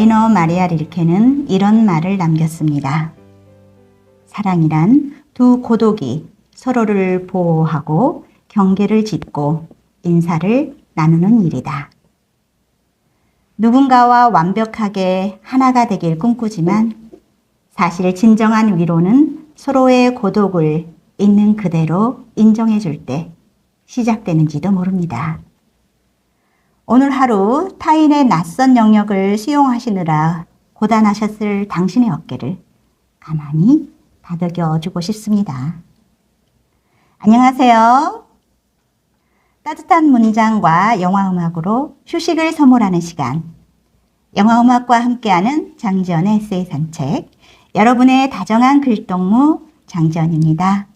라이너 마리아 릴케는 이런 말을 남겼습니다. 사랑이란 두 고독이 서로를 보호하고 경계를 짓고 인사를 나누는 일이다. 누군가와 완벽하게 하나가 되길 꿈꾸지만 사실 진정한 위로는 서로의 고독을 있는 그대로 인정해 줄 때 시작되는지도 모릅니다. 오늘 하루 타인의 낯선 영역을 수용하시느라 고단하셨을 당신의 어깨를 가만히 다독여 주고 싶습니다. 안녕하세요. 따뜻한 문장과 영화음악으로 휴식을 선물하는 시간. 영화음악과 함께하는 장지연의 에세이 산책. 여러분의 다정한 글동무 장지연입니다.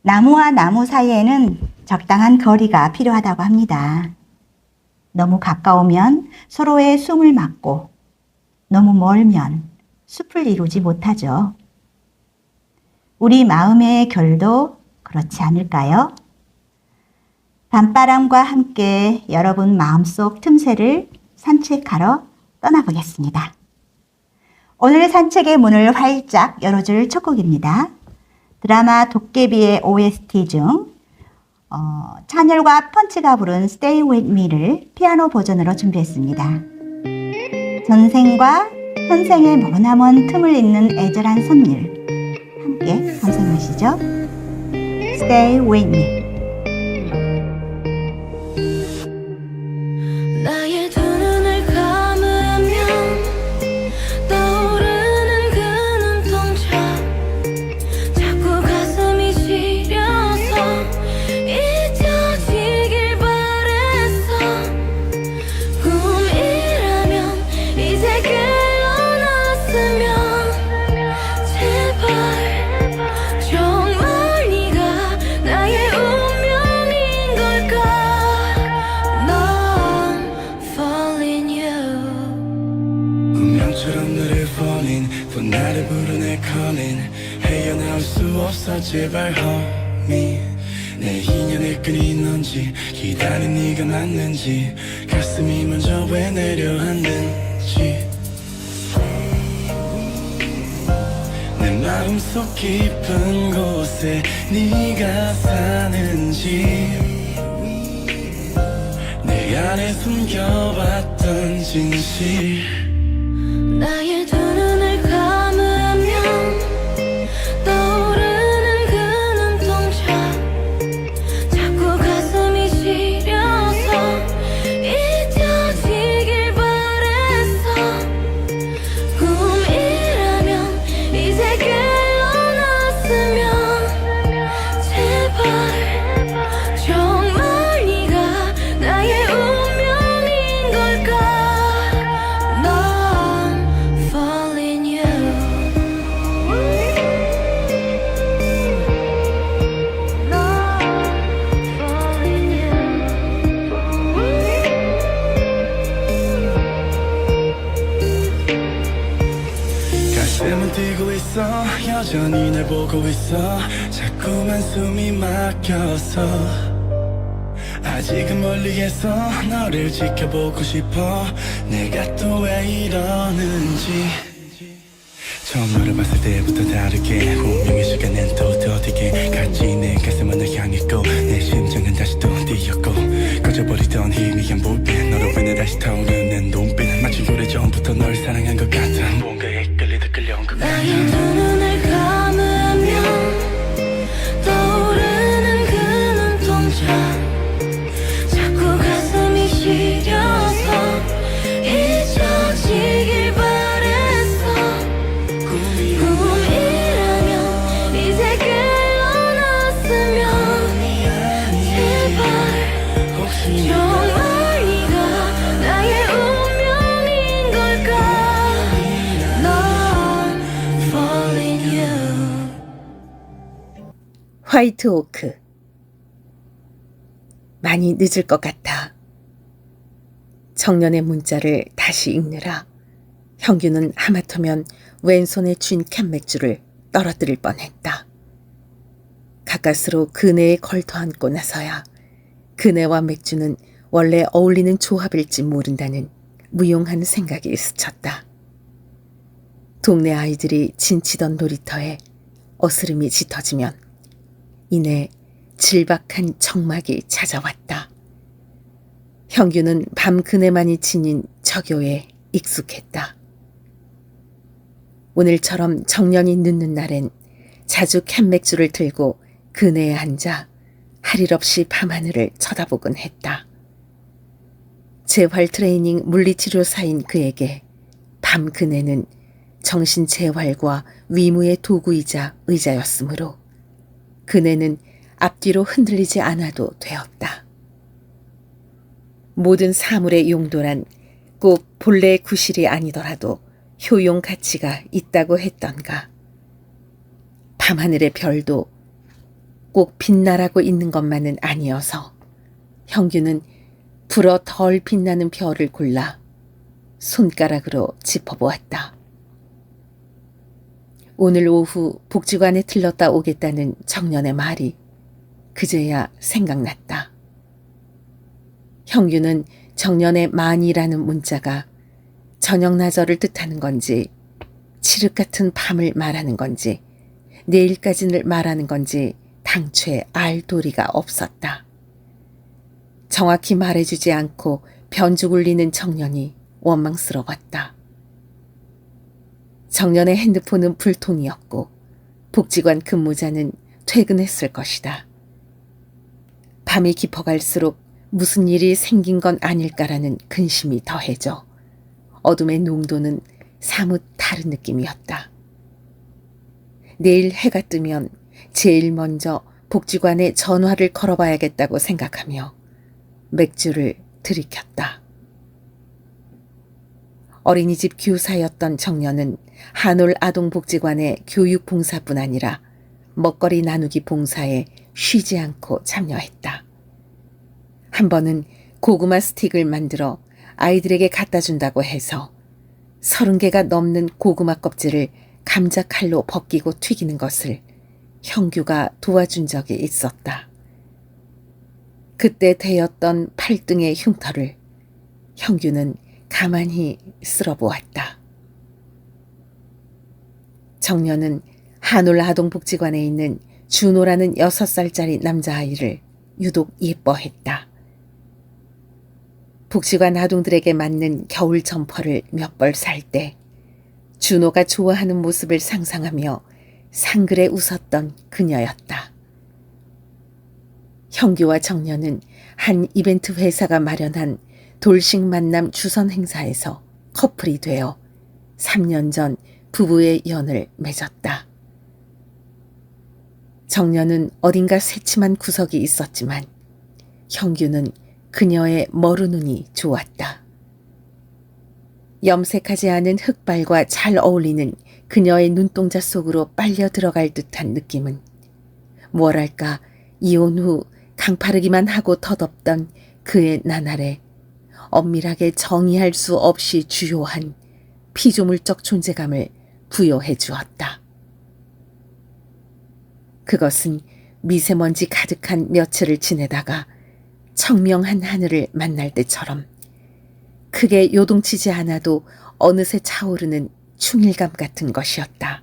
나무와 나무 사이에는 적당한 거리가 필요하다고 합니다. 너무 가까우면 서로의 숨을 막고 너무 멀면 숲을 이루지 못하죠. 우리 마음의 결도 그렇지 않을까요? 밤바람과 함께 여러분 마음속 틈새를 산책하러 떠나보겠습니다. 오늘 산책의 문을 활짝 열어줄 첫 곡입니다. 드라마 도깨비의 OST 중 찬열과 펀치가 부른 Stay With Me를 피아노 버전으로 준비했습니다. 전생과 현생의 머나먼 틈을 잇는 애절한 선율 함께 감상하시죠. Stay With Me. 나의 두 눈을 감으면 떠오르는 그 눈동자 자꾸 가슴이 시려서 잊혀지길 바랬어. 꿈이라면 이제 깨어났으면 제발 정말 네가 나의 운명인 걸까. 넌 falling you. 운명처럼 너를 falling 또 나를 부르네 calling 헤어나올 수 없어 제발 homie 내 인연의 끈이 넌지 기다린 네가 맞는지 가슴이 먼저 왜 내려앉는지 내 마음속 깊은 곳에 네가 사는지 내 안에 숨겨왔던 진실 나의 두 눈을 감으면 떠오르는 그 눈동자 자꾸 가슴이 시려서 잊혀지길 바랬어. 꿈이라면 이제 깨어났으면 제발 정말 네가 나의 운명인 걸까. 넌 falling you. 넌 falling you. 가슴은 뛰고 있어 여전히 날 보고 있어 자꾸만 숨이 막혀서 아직은 멀리에서 너를 지켜보고 싶어 내가 또 왜 이러는지 처음 너를 봤을 때부터 다르게 운명의 시간은 또 더디게 갈지 내 가슴은 널 향했고 내 심장은 다시 또 뛰었고 꺼져버리던 희미한 불빛 너로 인해 다시 타오르는 눈빛 마치 오래전부터 널 사랑한 것 같아 뭔가에 끌리다 끌려온 것 같아 나의 두 눈을 감으면 떠오르는 그 눈동자 자꾸 가슴이 시려서 잊혀지길 바랬어. 꿈이라면 이제 깨어났으면 제발 혹시 정말 네가 나의 운명인 걸까. 넌 falling you. 화이트 오크. 많이 늦을 것 같아. 청년의 문자를 다시 읽느라 형규는 하마터면 왼손에 쥔 캔 맥주를 떨어뜨릴 뻔했다. 가까스로 그네에 걸터 앉고 나서야 그네와 맥주는 원래 어울리는 조합일지 모른다는 무용한 생각이 스쳤다. 동네 아이들이 진치던 놀이터에 어스름이 짙어지면 이내 질박한 정막이 찾아왔다. 형규는 밤 그네만이 지닌 저교에 익숙했다. 오늘처럼 정년이 늦는 날엔 자주 캔맥주를 들고 그네에 앉아 할 일 없이 밤하늘을 쳐다보곤 했다. 재활 트레이닝 물리치료사인 그에게 밤 그네는 정신 재활과 위무의 도구이자 의자였으므로 그네는 앞뒤로 흔들리지 않아도 되었다. 모든 사물의 용도란 꼭 본래의 구실이 아니더라도 효용 가치가 있다고 했던가. 밤하늘의 별도 꼭 빛나라고 있는 것만은 아니어서 형규는 불어 덜 빛나는 별을 골라 손가락으로 짚어보았다. 오늘 오후 복지관에 들렀다 오겠다는 정년의 말이 그제야 생각났다. 형규는 정년의 많이라는 문자가 저녁나절을 뜻하는 건지 칠흑 같은 밤을 말하는 건지 내일까지를 말하는 건지 당최 알 도리가 없었다. 정확히 말해주지 않고 변죽 울리는 정년이 원망스러웠다. 정년의 핸드폰은 불통이었고 복지관 근무자는 퇴근했을 것이다. 밤이 깊어갈수록 무슨 일이 생긴 건 아닐까라는 근심이 더해져 어둠의 농도는 사뭇 다른 느낌이었다. 내일 해가 뜨면 제일 먼저 복지관에 전화를 걸어봐야겠다고 생각하며 맥주를 들이켰다. 어린이집 교사였던 정년은 한올 아동복지관의 교육봉사뿐 아니라 먹거리 나누기 봉사에 쉬지 않고 참여했다. 한 번은 고구마 스틱을 만들어 아이들에게 갖다 준다고 해서 30개가 넘는 고구마 껍질을 감자칼로 벗기고 튀기는 것을 형규가 도와준 적이 있었다. 그때 대었던 팔등의 흉터를 형규는 가만히 쓸어보았다. 정년은 한올 아동복지관에 있는 준호라는 6살짜리 남자아이를 유독 예뻐했다. 복지관 아동들에게 맞는 겨울 점퍼를 몇 벌 살 때 준호가 좋아하는 모습을 상상하며 상글에 웃었던 그녀였다. 형규와 정년은 한 이벤트 회사가 마련한 돌식 만남 주선 행사에서 커플이 되어 3년 전 부부의 연을 맺었다. 정년은 어딘가 새침한 구석이 있었지만 형규는 그녀의 머루눈이 좋았다. 염색하지 않은 흑발과 잘 어울리는 그녀의 눈동자 속으로 빨려 들어갈 듯한 느낌은 뭐랄까 이혼 후 강파르기만 하고 덧없던 그의 나날에 엄밀하게 정의할 수 없이 주요한 피조물적 존재감을 부여해 주었다. 그것은 미세먼지 가득한 며칠을 지내다가 청명한 하늘을 만날 때처럼 크게 요동치지 않아도 어느새 차오르는 충일감 같은 것이었다.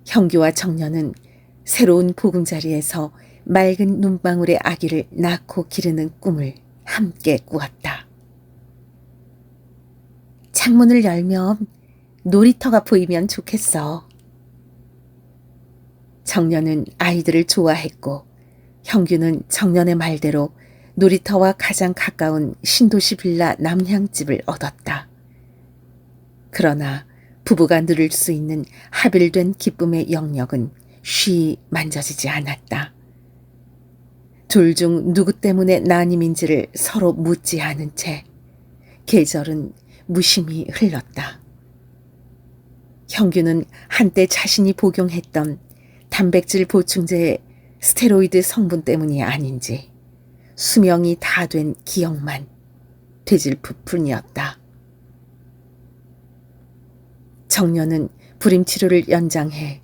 형규와 정년은 새로운 보금자리에서 맑은 눈방울의 아기를 낳고 기르는 꿈을 함께 꾸었다. 창문을 열면 놀이터가 보이면 좋겠어. 정년은 아이들을 좋아했고 형규는 정년의 말대로 놀이터와 가장 가까운 신도시 빌라 남향집을 얻었다. 그러나 부부가 누릴 수 있는 합일된 기쁨의 영역은 쉬이 만져지지 않았다. 둘 중 누구 때문에 난임인지를 서로 묻지 않은 채 계절은 무심히 흘렀다. 형규는 한때 자신이 복용했던 단백질 보충제의 스테로이드 성분 때문이 아닌지 수명이 다 된 기억만 되질풀 뿐이었다. 정년은 불임치료를 연장해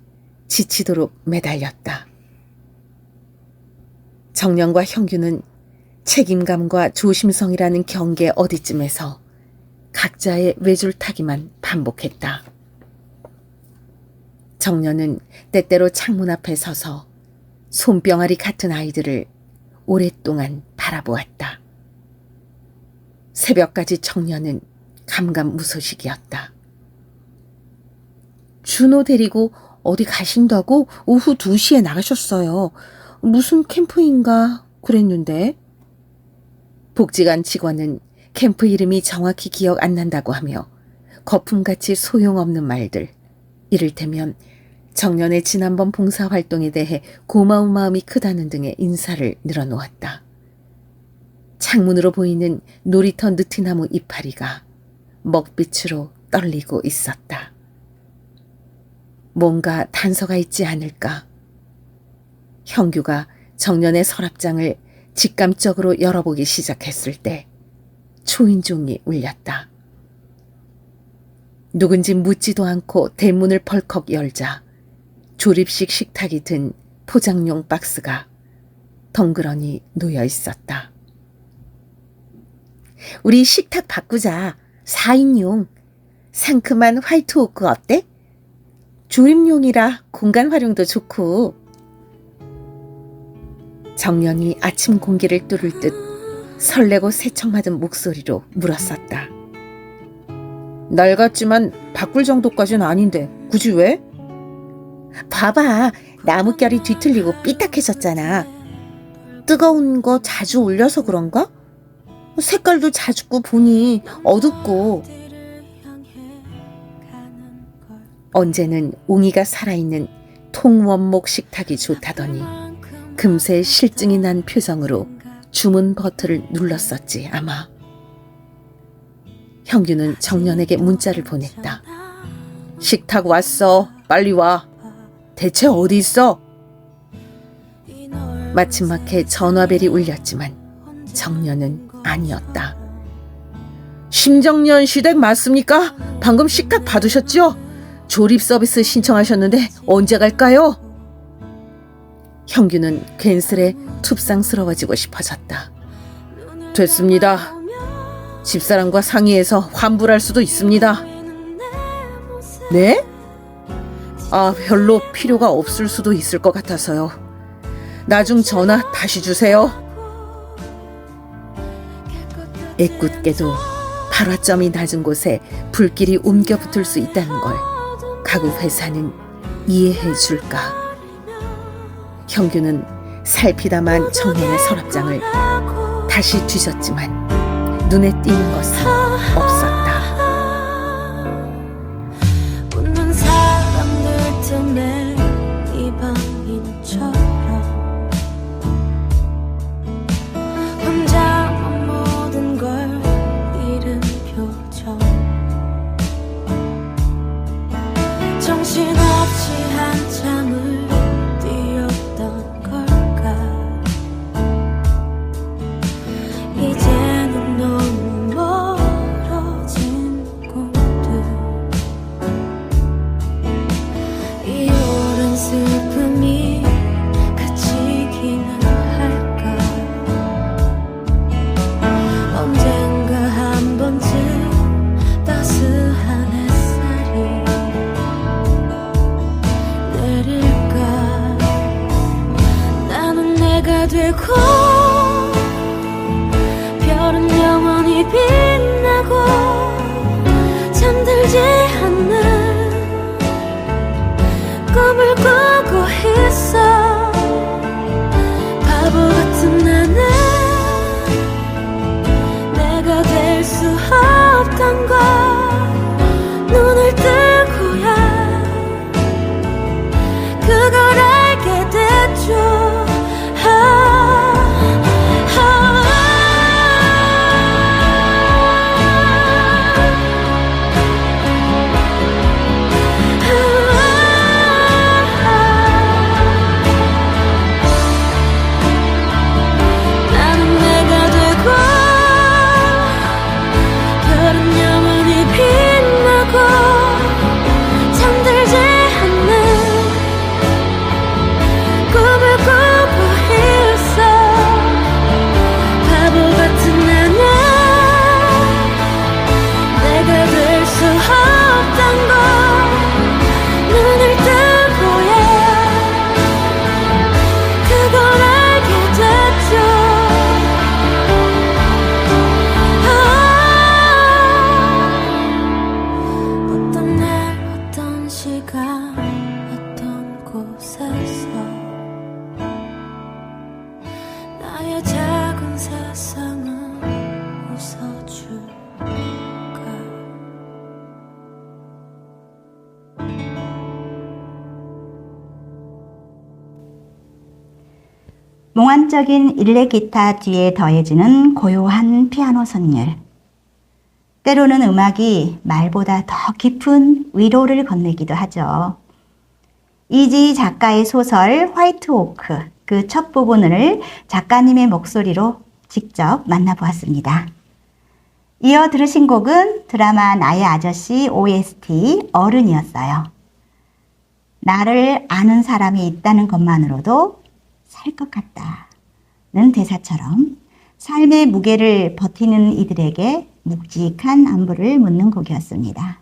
지치도록 매달렸다. 정년과 형규는 책임감과 조심성이라는 경계 어디쯤에서 각자의 외줄타기만 반복했다. 정년은 때때로 창문 앞에 서서 손병아리 같은 아이들을 오랫동안 바라보았다. 새벽까지 정년은 감감무소식이었다. 준호 데리고 어디 가신다고 오후 2시에 나가셨어요. 무슨 캠프인가 그랬는데. 복지관 직원은 캠프 이름이 정확히 기억 안 난다고 하며 거품같이 소용없는 말들, 이를테면 정년의 지난번 봉사활동에 대해 고마운 마음이 크다는 등의 인사를 늘어놓았다. 창문으로 보이는 놀이터 느티나무 이파리가 먹빛으로 떨리고 있었다. 뭔가 단서가 있지 않을까? 형규가 정년의 서랍장을 직감적으로 열어보기 시작했을 때 초인종이 울렸다. 누군지 묻지도 않고 대문을 벌컥 열자 조립식 식탁이 든 포장용 박스가 덩그러니 놓여 있었다. 우리 식탁 바꾸자. 4인용. 상큼한 화이트 오크 어때? 조립용이라 공간 활용도 좋고. 정년이 아침 공기를 뚫을 듯 설레고 세척맞은 목소리로 물었었다. 낡았지만 바꿀 정도까지는 아닌데 굳이 왜? 봐봐, 나뭇결이 뒤틀리고 삐딱해졌잖아. 뜨거운 거 자주 올려서 그런가? 색깔도 자주 보니 어둡고. 언제는 옹이가 살아있는 통원목 식탁이 좋다더니 금세 실증이 난 표정으로 주문 버튼을 눌렀었지 아마. 형규는 정년에게 문자를 보냈다. 식탁 왔어. 빨리 와. 대체 어디 있어? 마침막해 전화벨이 울렸지만 정년은 아니었다. 심정년 시댁 맞습니까? 방금 식탁 받으셨죠? 조립 서비스 신청하셨는데 언제 갈까요? 형규는 괜스레 툭상스러워지고 싶어졌다. 됐습니다. 집사람과 상의해서 환불할 수도 있습니다. 네? 별로 필요가 없을 수도 있을 것 같아서요. 나중 전화 다시 주세요. 애꿎게도 발화점이 낮은 곳에 불길이 옮겨 붙을 수 있다는 걸 가구 회사는 이해해 줄까? 형규는 살피다만 정년의 서랍장을 다시 뒤졌지만 눈에 띄는 것은 없었다. 웃는 사람들 틈에 이방인처럼 혼자만 모든 걸 잃은 표정 정신없이 한참을 뛰었던 걸까 이제는 너무 멀어 몽환적인 일렉 기타 뒤에 더해지는 고요한 피아노 선율. 때로는 음악이 말보다 더 깊은 위로를 건네기도 하죠. 이지 작가의 소설 화이트 오크 그 첫 부분을 작가님의 목소리로 직접 만나보았습니다. 이어 들으신 곡은 드라마 나의 아저씨 OST 어른이었어요. 나를 아는 사람이 있다는 것만으로도 살 것 같다는 대사처럼 삶의 무게를 버티는 이들에게 묵직한 안부를 묻는 곡이었습니다.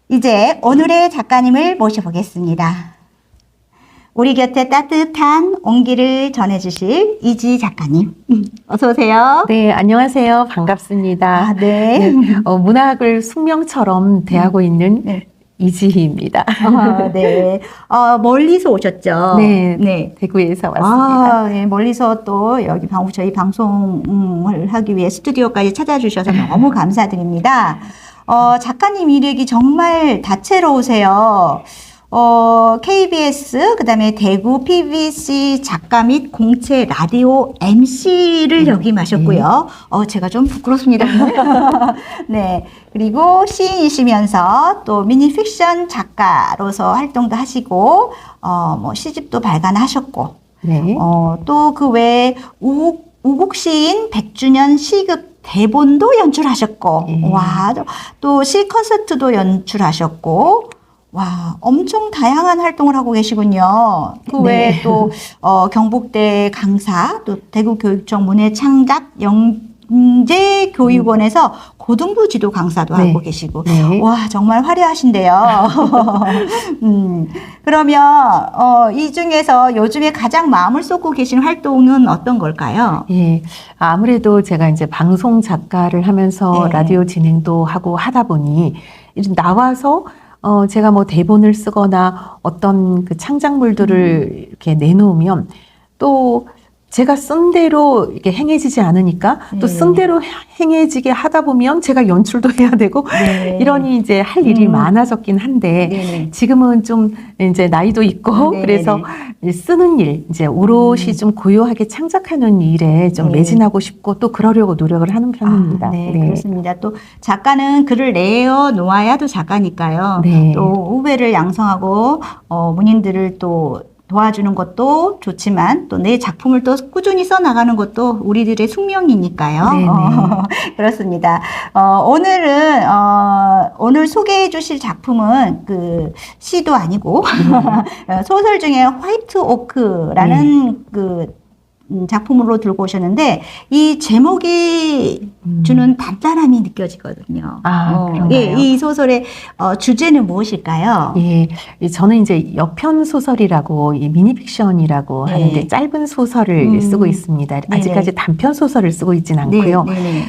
이제 오늘의 작가님을 모셔보겠습니다. 우리 곁에 따뜻한 온기를 전해주실 이지 작가님. 어서 오세요. 네, 안녕하세요. 반갑습니다. 네. 문학을 숙명처럼 대하고 있는 네. 이지희입니다. 네. 멀리서 오셨죠? 네, 네. 대구에서 왔습니다. 네. 멀리서 또 여기 저희 방송을 하기 위해 스튜디오까지 찾아주셔서 너무 감사드립니다. 작가님 이력이 정말 다채로우세요. KBS, 그 다음에 대구 PBC 작가 및 공채 라디오 MC를 역임하셨고요. 제가 좀 부끄럽습니다. 네. 그리고 시인이시면서 또 미니픽션 작가로서 활동도 하시고, 시집도 발간하셨고, 네. 또 그 외에 우국 시인 100주년 시급 대본도 연출하셨고, 와, 또 시 콘서트도 연출하셨고, 와, 엄청 다양한 활동을 하고 계시군요. 그 외에 네. 또, 경북대 강사, 또 대구교육청 문해창작 영재교육원에서 고등부 지도 강사도 네. 하고 계시고, 네. 와, 정말 화려하신데요. 그러면, 이 중에서 요즘에 가장 마음을 쏟고 계신 활동은 어떤 걸까요? 예, 아무래도 제가 이제 방송 작가를 하면서 네. 라디오 진행도 하고 하다 보니 이제 나와서 제가 뭐 대본을 쓰거나 어떤 그 창작물들을 이렇게 내놓으면 또 제가 쓴 대로 이렇게 행해지지 않으니까 또 쓴 대로 행해지게 하다 보면 제가 연출도 해야 되고 네. 이러니 이제 할 일이 많아졌긴 한데 네네. 지금은 좀 이제 나이도 있고 네네네. 그래서 쓰는 일 이제 오롯이 좀 고요하게 창작하는 일에 좀 네. 매진하고 싶고 또 그러려고 노력을 하는 편입니다. 네, 그렇습니다. 또 작가는 글을 내어 놓아야 또 작가니까요. 네. 또 후배를 양성하고 문인들을 또 도와주는 것도 좋지만 또 내 작품을 또 꾸준히 써나가는 것도 우리들의 숙명이니까요. 네네. 그렇습니다. 오늘은 오늘 소개해 주실 작품은 그 시도 아니고 소설 중에 화이트 오크라는 그 작품으로 들고 오셨는데 이 제목이 주는 단단함이 느껴지거든요. 그런가요? 예, 이 소설의 주제는 무엇일까요? 예, 저는 이제 여편 소설이라고 이 미니픽션이라고 네. 하는데 짧은 소설을 쓰고 있습니다. 아직까지 단편 소설을 쓰고 있진 않고요. 네.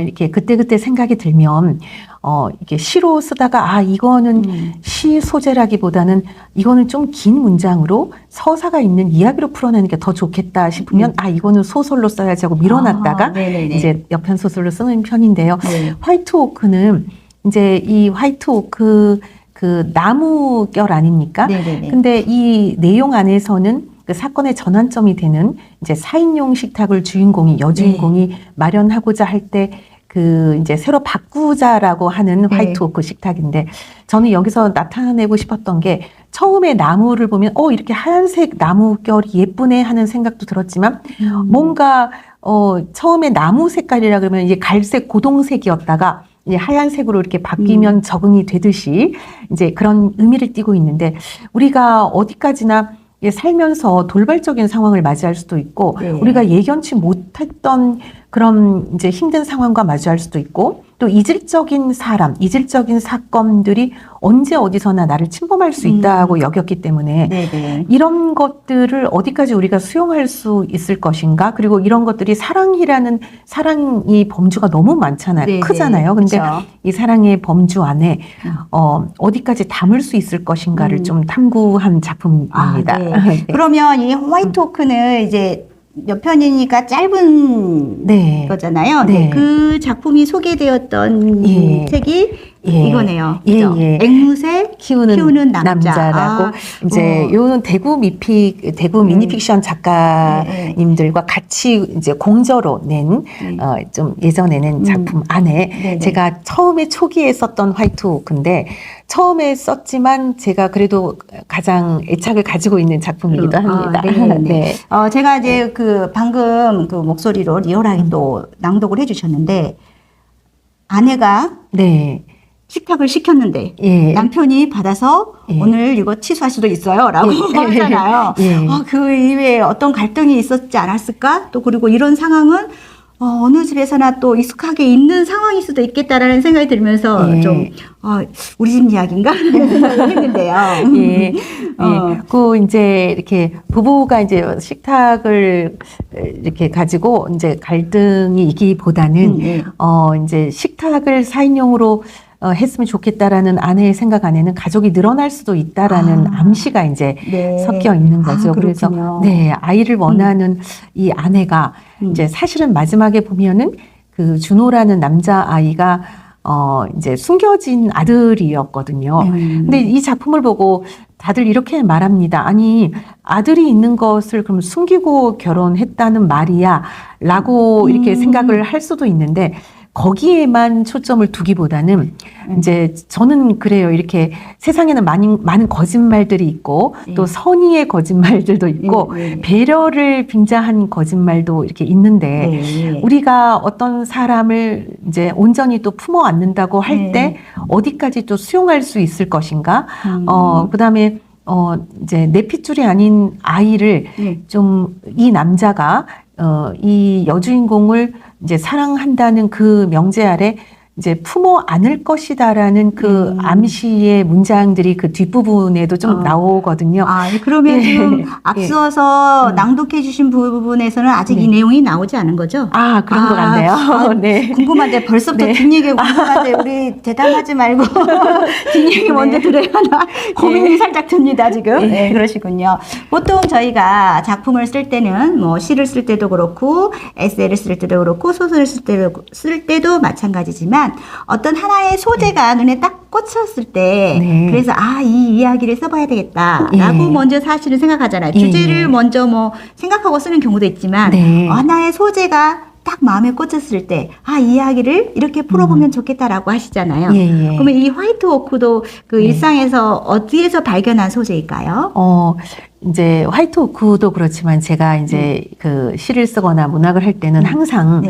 이렇게 그때그때 생각이 들면 이렇게 시로 쓰다가 이거는 시 소재라기보다는 이거는 좀 긴 문장으로 서사가 있는 이야기로 풀어내는 게 더 좋겠다 싶으면 이거는 소설로 써야지 하고 밀어놨다가 네네네. 이제 여편 소설로 쓰는 편인데요. 네. 화이트 오크는 이제 이 화이트 오크 그 나무결 아닙니까? 네네네. 근데 이 내용 안에서는 그 사건의 전환점이 되는 이제 4인용 식탁을 여주인공이 마련하고자 할 때 그 이제 새로 바꾸자라고 하는 네. 화이트 오크 식탁인데 저는 여기서 나타내고 싶었던 게 처음에 나무를 보면 이렇게 하얀색 나무결이 예쁘네 하는 생각도 들었지만 뭔가 처음에 나무 색깔이라 그러면 이제 갈색 고동색이었다가 이제 하얀색으로 이렇게 바뀌면 적응이 되듯이 이제 그런 의미를 띠고 있는데 우리가 어디까지나 살면서 돌발적인 상황을 맞이할 수도 있고 네. 우리가 예견치 못했던 그런 이제 힘든 상황과 마주할 수도 있고 또 이질적인 사람, 이질적인 사건들이 언제 어디서나 나를 침범할 수 있다고 여겼기 때문에 네네. 이런 것들을 어디까지 우리가 수용할 수 있을 것인가? 그리고 이런 것들이 사랑이 범주가 너무 많잖아요. 네네. 크잖아요. 근데 그쵸. 이 사랑의 범주 안에 어디까지 담을 수 있을 것인가를 좀 탐구한 작품입니다. 네. 네. 그러면 이 화이트 오크는 이제 몇 편이니까 짧은 네. 거잖아요. 네. 그 작품이 소개되었던 예. 책이 예. 이거네요. 예, 그죠? 예. 앵무새 키우는 남자. 남자라고 아, 이제 요는 대구 미니픽션 작가님들과 같이 이제 공저로 낸 좀 예전에 낸 작품 안에 네네. 제가 처음에 초기에 썼던 화이트 오크인데 처음에 썼지만 제가 그래도 가장 애착을 가지고 있는 작품이기도 합니다. 네네. 네. 제가 이제 그 방금 그 목소리로 리얼하게 또 낭독을 해주셨는데 아내가 네. 식탁을 시켰는데 예. 남편이 받아서 예. 오늘 이거 취소할 수도 있어요 라고 하잖아요. 예. 그 이외에 어떤 갈등이 있었지 않았을까? 또 그리고 이런 상황은 어느 집에서나 또 익숙하게 있는 상황일 수도 있겠다라는 생각이 들면서 예. 좀 우리 집 이야기인가? 이런 생각을 했는데요. 예. 그 이제 이렇게 부부가 이제 식탁을 이렇게 가지고 이제 갈등이 있기보다는 예. 이제 식탁을 4인용으로 했으면 좋겠다라는 아내의 생각 안에는 가족이 늘어날 수도 있다라는 암시가 이제 네. 섞여 있는 거죠. 그래서 그렇군요. 네, 아이를 원하는 이 아내가 이제 사실은 마지막에 보면은 그 준호라는 남자 아이가 이제 숨겨진 아들이었거든요. 근데 이 작품을 보고 다들 이렇게 말합니다. 아니, 아들이 있는 것을 그럼 숨기고 결혼했다는 말이야 라고 이렇게 생각을 할 수도 있는데 거기에만 초점을 두기보다는 이제 저는 그래요. 이렇게 세상에는 많은 거짓말들이 있고 또 선의의 거짓말들도 있고 배려를 빙자한 거짓말도 이렇게 있는데 우리가 어떤 사람을 이제 온전히 또 품어 안는다고 할 때 어디까지 또 수용할 수 있을 것인가? 그다음에 이제 내 핏줄이 아닌 아이를 좀 이 남자가 이 여주인공을 이제 사랑한다는 그 명제 아래 이제 품어 안을 것이다라는 그 암시의 문장들이 그 뒷부분에도 좀 나오거든요. 그러면 예. 지금 앞서서 낭독해 주신 부분에서는 아직 이 내용이 나오지 않은 거죠? 그런 것 같네요. 네. 궁금한데 벌써부터 네. 뒷얘기 궁금한데 우리 대답하지 말고 뒷얘기 먼저 들어야 하나 고민이 살짝 듭니다 지금. 네, 그러시군요. 보통 저희가 작품을 쓸 때는 뭐 시를 쓸 때도 그렇고 에세이를 쓸 때도 그렇고 소설을 쓸 때도 마찬가지지만 어떤 하나의 소재가 눈에 딱 꽂혔을 때 그래서 이 이야기를 써봐야 되겠다라고 먼저 사실은 생각하잖아요. 주제를 먼저 뭐 생각하고 쓰는 경우도 있지만 하나의 소재가 딱 마음에 꽂혔을 때 이 이야기를 이렇게 풀어보면 좋겠다라고 하시잖아요. 그러면 이 화이트 오크도 그 일상에서 어디에서 발견한 소재일까요? 이제 화이트 오크도 그렇지만 제가 이제 그 시를 쓰거나 문학을 할 때는 항상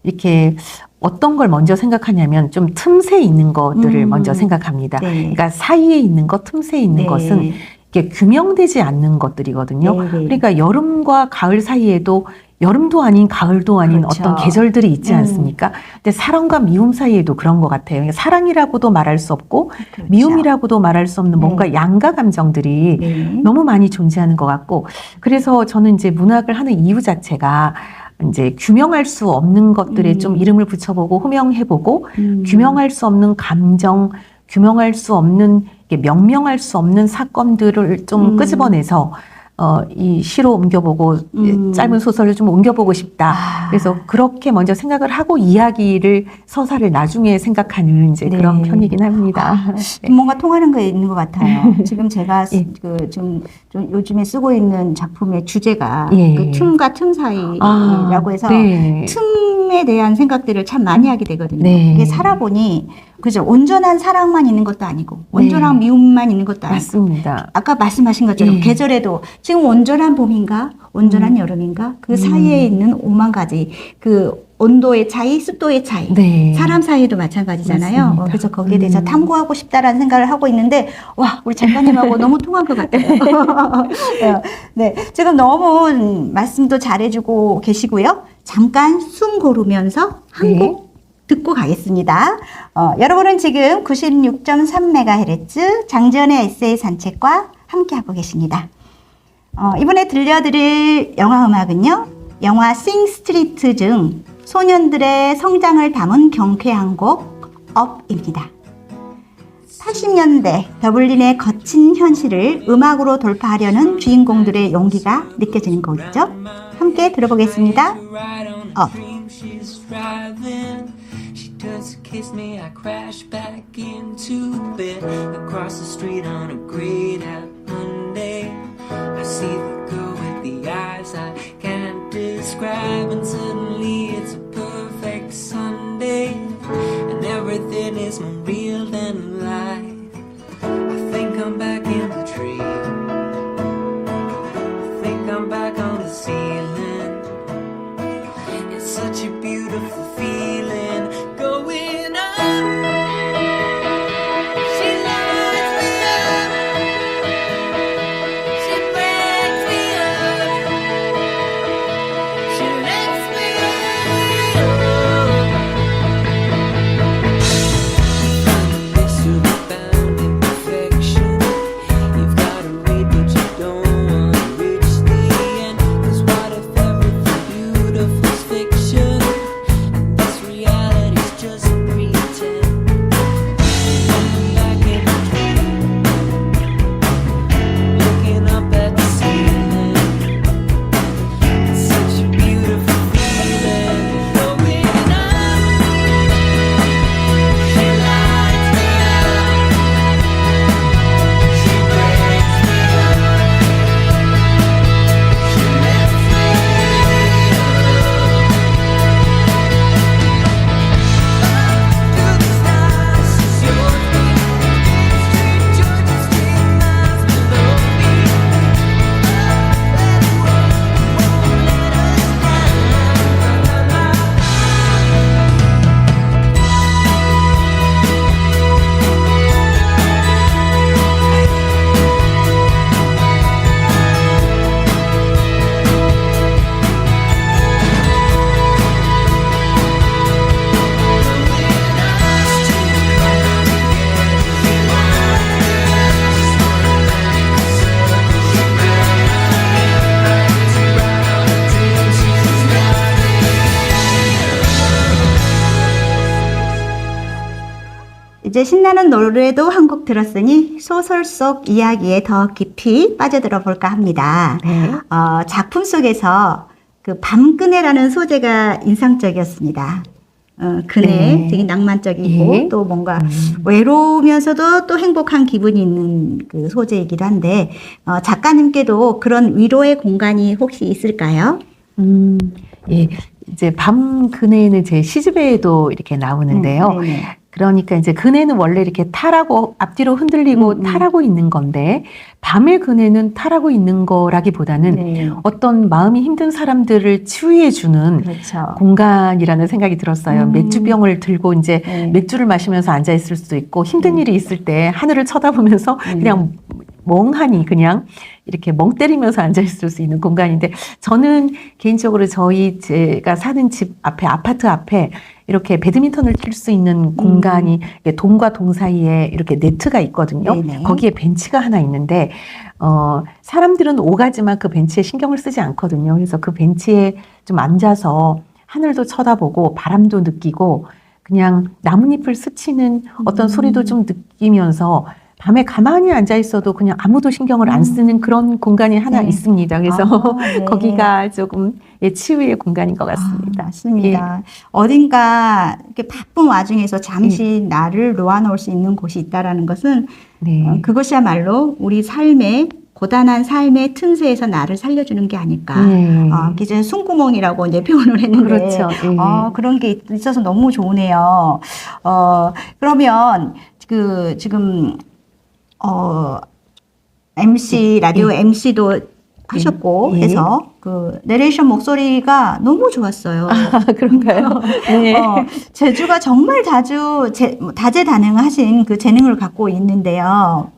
이렇게 어떤 걸 먼저 생각하냐면 좀 틈새 있는 것들을 먼저 생각합니다. 그러니까 사이에 있는 것, 틈새 있는 것은 이게 규명되지 않는 것들이거든요. 그러니까 여름과 가을 사이에도 여름도 아닌 가을도 아닌 그렇죠. 어떤 계절들이 있지 않습니까? 근데 사랑과 미움 사이에도 그런 것 같아요. 그러니까 사랑이라고도 말할 수 없고 미움이라고도 말할 수 없는 뭔가 양가 감정들이 너무 많이 존재하는 것 같고 그래서 저는 이제 문학을 하는 이유 자체가 이제 규명할 수 없는 것들에 좀 이름을 붙여보고 호명해보고 규명할 수 없는 감정, 규명할 수 없는 명명할 수 없는 사건들을 좀 끄집어내서 이 시로 옮겨보고 짧은 소설을 좀 옮겨보고 싶다. 그래서 그렇게 먼저 생각을 하고 이야기를 서사를 나중에 생각하는 이제 그런 편이긴 합니다. 뭔가 통하는 게 있는 것 같아요. 지금 제가 좀 요즘에 쓰고 있는 작품의 주제가 그 틈과 틈 사이라고 해서 틈에 대한 생각들을 참 많이 하게 되거든요. 이게 살아보니 그죠. 온전한 사랑만 있는 것도 아니고 온전한 미움만 있는 것도 아니고 맞습니다. 아까 말씀하신 것처럼 계절에도 지금 온전한 봄인가 온전한 여름인가 그 사이에 있는 5만 가지 그 온도의 차이, 습도의 차이 사람 사이에도 마찬가지잖아요. 그래서 거기에 대해서 탐구하고 싶다라는 생각을 하고 있는데 와 우리 작가님하고 너무 통한 것 같아요. 네, 지금 너무 말씀도 잘해주고 계시고요. 잠깐 숨 고르면서 한 곡 듣고 가겠습니다. 여러분은 지금 96.3MHz 장지연의 에세이 산책과 함께하고 계십니다. 이번에 들려드릴 영화 음악은요. 영화 싱 스트리트 중 소년들의 성장을 담은 경쾌한 곡 업입니다. 80년대 더블린의 거친 현실을 음악으로 돌파하려는 주인공들의 용기가 느껴지는 곡이죠. 함께 들어보겠습니다. She does kiss me, I crash back in across the street on a great hot Monday. I see the girl with the eyes I can't describe, and suddenly it's a perfect Sunday, and everything is more real than life. I think I'm back in the tree. I think I'm back on the ceiling. It's such a beautiful feeling going on. She lights me up. She breaks me up. She lets me up. This will be found in perfection. You've got to read, but you don't want to reach the end. 'Cause what if everything beautiful's fiction, and this reality's just pretend? Coming back in the dream, looking up at the ceiling. It's such a beautiful feeling going on. She lights me up. She breaks me up. She lets me up to the stars. She's yours, Street, Georgia Street, miles below me. Where the world won't let us down. 이제 신나는 노래도 한 곡 들었으니 소설 속 이야기에 더 깊이 빠져들어 볼까 합니다. 네. 작품 속에서 그 밤그네라는 소재가 인상적이었습니다. 그네 네. 되게 낭만적이고 예. 또 뭔가 외로우면서도 또 행복한 기분이 있는 그 소재이기도 한데 작가님께도 그런 위로의 공간이 혹시 있을까요? 예, 이제 밤 그네는 제 시집에도 이렇게 나오는데요. 네네. 그러니까 이제 그네는 원래 이렇게 탈하고 앞뒤로 흔들리고 탈하고 있는 건데 밤의 그네는 탈하고 있는 거라기보다는 네. 어떤 마음이 힘든 사람들을 치유해주는 그렇죠. 공간이라는 생각이 들었어요. 맥주병을 들고 이제 네. 맥주를 마시면서 앉아 있을 수도 있고 힘든 일이 있을 때 하늘을 쳐다보면서 그냥 멍하니 그냥 이렇게 멍 때리면서 앉아 있을 수 있는 공간인데 저는 개인적으로 제가 사는 집 앞에 아파트 앞에 이렇게 배드민턴을 칠 수 있는 공간이 동과 동 사이에 이렇게 네트가 있거든요. 네네. 거기에 벤치가 하나 있는데 사람들은 오가지만 그 벤치에 신경을 쓰지 않거든요. 그래서 그 벤치에 좀 앉아서 하늘도 쳐다보고 바람도 느끼고 그냥 나뭇잎을 스치는 어떤 소리도 좀 느끼면서 밤에 가만히 앉아 있어도 그냥 아무도 신경을 안 쓰는 그런 공간이 하나 네. 있습니다. 그래서 네. 거기가 조금 치유의 공간인 것 같습니다. 맞습니다. 어딘가 이렇게 바쁜 와중에서 잠시 나를 놓아놓을 수 있는 곳이 있다라는 것은 네. 그것이야말로 우리 삶의 고단한 삶의 틈새에서 나를 살려주는 게 아닐까. 네. 기존에 숨구멍이라고 이제 표현을 했는데, 그렇죠. 네. 그런 게 있어서 너무 좋으네요. 그러면 지금 MC 라디오 MC도 하셨고 예. 해서 그 내레이션 목소리가 너무 좋았어요. 그런가요? 네. 제주가 정말 자주 다재다능하신 그 재능을 갖고 있는데요.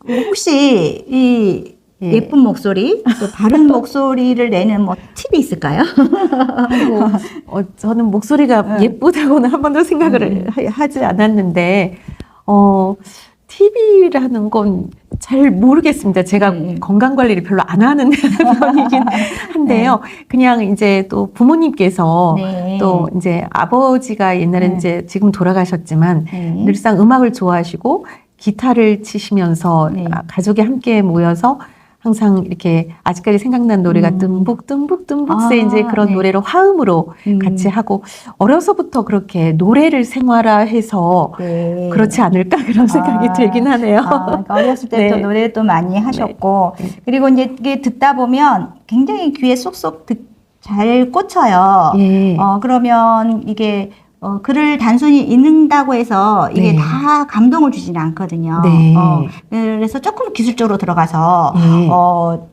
혹시 이 예. 예쁜 목소리, 또 바른 목소리를 내는 뭐 팁이 있을까요? 저는 목소리가 예쁘다고는 한 번도 생각을 하지 않았는데, TV라는 건 잘 모르겠습니다. 제가 건강 관리를 별로 안 하는 편이긴 한데요. 그냥 이제 또 부모님께서 네. 또 이제 아버지가 옛날에 이제 지금 돌아가셨지만 네. 늘상 음악을 좋아하시고 기타를 치시면서 네. 가족이 함께 모여서 항상 이렇게 아직까지 생각난 노래가 뜸북뜸북뜸북세 이제 그런 네. 노래로 화음으로 같이 하고 어려서부터 그렇게 노래를 생활화해서 네. 그렇지 않을까 그런 생각이 들긴 하네요. 그러니까 어렸을 때부터 네. 노래를 또 많이 하셨고, 그리고 이제 이게 듣다 보면 굉장히 귀에 쏙쏙 잘 꽂혀요. 예. 그러면 이게 글을 단순히 읽는다고 해서 이게 네. 다 감동을 주지는 않거든요. 네. 그래서 조금 기술적으로 들어가서 예.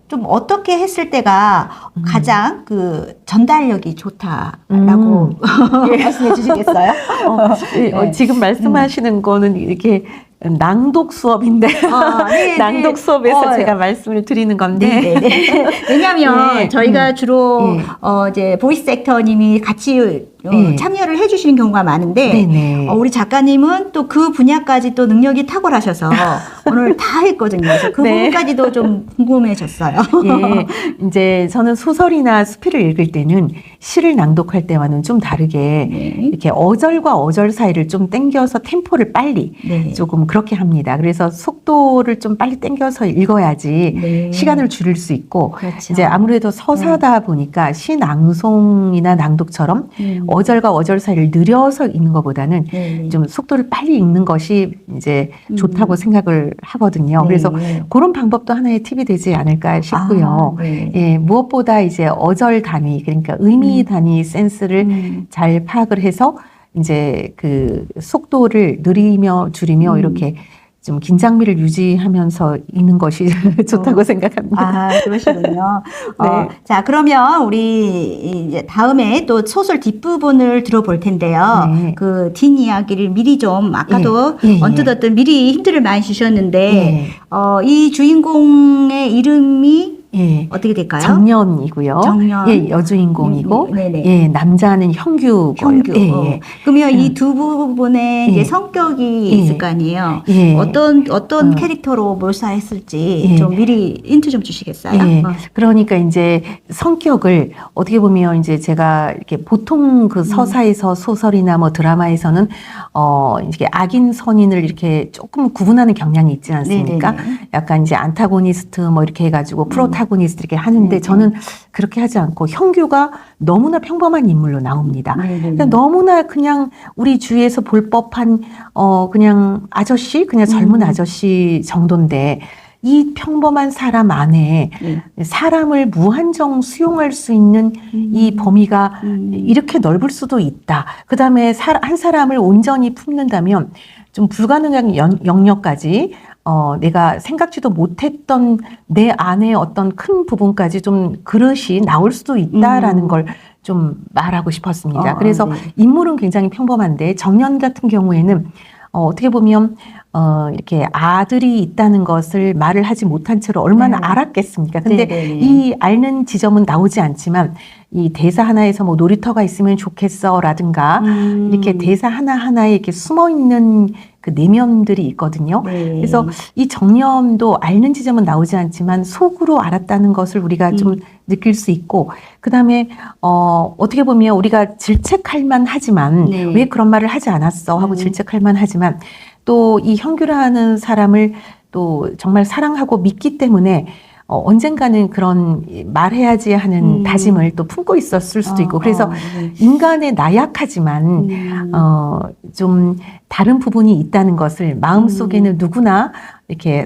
좀 어떻게 했을 때가 가장 그 전달력이 좋다라고 말씀해 주시겠어요? 네. 지금 말씀하시는 거는 이렇게 낭독 수업인데 네, 낭독 네. 수업에서 제가 말씀을 드리는 건데 네. 왜냐하면 네. 저희가 주로 네. 이제 보이스 액터님이 같이 네. 참여를 해주시는 경우가 많은데 네네. 우리 작가님은 또 그 분야까지 또 능력이 탁월하셔서 오늘 다 했거든요. 그래서 그 네. 부분까지도 좀 궁금해졌어요. 예, 이제 저는 소설이나 수필을 읽을 때는 시를 낭독할 때와는 좀 다르게 네. 이렇게 어절과 어절 사이를 좀 땡겨서 템포를 빨리 네. 조금 그렇게 합니다. 그래서 속도를 좀 빨리 땡겨서 읽어야지 네. 시간을 줄일 수 있고 그렇죠. 이제 아무래도 서사다 보니까 시 낭송이나 낭독처럼 어절과 어절 사이를 느려서 읽는 것보다는 네. 좀 속도를 빨리 읽는 것이 이제 좋다고 생각을 하거든요. 네. 그래서 그런 방법도 하나의 팁이 되지 않을까 싶고요. 아, 네. 예, 무엇보다 이제 어절 단위, 그러니까 의미 단위 센스를 잘 파악을 해서 이제 그 속도를 느리며 줄이며 이렇게 좀 긴장미를 유지하면서 읽는 것이 좋다고 생각합니다. 아, 그러시군요. 네. 자, 그러면 우리 이제 다음에 또 소설 뒷부분을 들어볼 텐데요. 네. 그 뒷이야기를 미리 좀 아까도 예, 예, 언뜻 미리 힌트를 많이 주셨는데 예. 이 주인공의 이름이 예. 어떻게 될까요? 정년이고요. 정년. 예, 여주인공이고, 네네. 예, 남자는 형규. 형규. 예, 예. 그러면 이 두 부분에 예. 이제 성격이 예. 있을 거 아니에요. 예. 어떤 캐릭터로 몰사했을지 예. 좀 미리 힌트 좀 주시겠어요? 예. 그러니까 이제 성격을 어떻게 보면 이제 제가 이렇게 보통 그 서사에서 소설이나 뭐 드라마에서는 이렇게 악인 선인을 이렇게 조금 구분하는 경향이 있지 않습니까? 네네네. 약간 이제 안타고니스트 뭐 이렇게 해가지고 프로타고니스트 이렇게 하는데 저는 그렇게 하지 않고 형규가 너무나 평범한 인물로 나옵니다. 그러니까 너무나 그냥 우리 주위에서 볼 법한 그냥 아저씨, 그냥 젊은 아저씨 정도인데 이 평범한 사람 안에 사람을 무한정 수용할 수 있는 이 범위가 이렇게 넓을 수도 있다. 그 다음에 한 사람을 온전히 품는다면 좀 불가능한 영역까지 내가 생각지도 못했던 내 안에 어떤 큰 부분까지 좀 그릇이 나올 수도 있다라는 걸 좀 말하고 싶었습니다. 그래서 네. 인물은 굉장히 평범한데 정년 같은 경우에는 어떻게 보면 이렇게 아들이 있다는 것을 말을 하지 못한 채로 얼마나 알았겠습니까? 근데 네네네. 이 알는 지점은 나오지 않지만 이 대사 하나에서 뭐 놀이터가 있으면 좋겠어라든가 이렇게 대사 하나하나에 이렇게 숨어 있는 그 내면들이 있거든요. 네. 그래서 이 정념도 알는 지점은 나오지 않지만 속으로 알았다는 것을 우리가 좀 느낄 수 있고, 그 다음에 어떻게 보면 우리가 질책할 만하지만 네. 왜 그런 말을 하지 않았어 하고 질책할 만하지만 또 이 형규라는 사람을 또 정말 사랑하고 믿기 때문에 언젠가는 그런 말해야지 하는 다짐을 또 품고 있었을 수도 있고, 그래서 인간의 나약하지만 좀 다른 부분이 있다는 것을 마음속에는 누구나 이렇게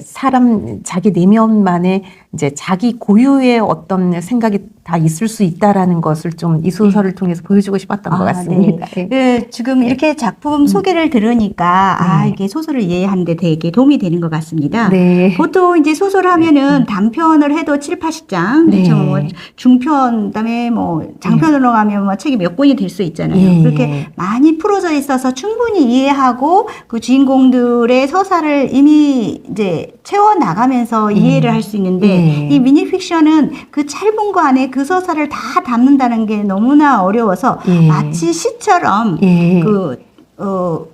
자기 내면만의 이제 자기 고유의 어떤 생각이 다 있을 수 있다라는 것을 좀 이 소설을 통해서 보여주고 싶었던 것 같습니다. 네. 지금 이렇게 작품 소개를 들으니까 이게 소설을 이해하는데 되게 도움이 되는 것 같습니다. 네. 보통 이제 소설 하면은 단편을 해도 7, 80장, 네. 그렇죠. 뭐 중편, 그다음에 뭐 장편으로 가면 뭐 책이 몇 권이 될 수 있잖아요. 예. 그렇게 많이 풀어져 있어서 충분히 이해하고 그 주인공들의 서사를 이미 이제 채워 나가면서 이해를 할 수 있는데 예. 이 미니 픽션은 그 짧은 거 안에 그 서사를 다 담는다는 게 너무나 어려워서 예. 마치 시처럼 예.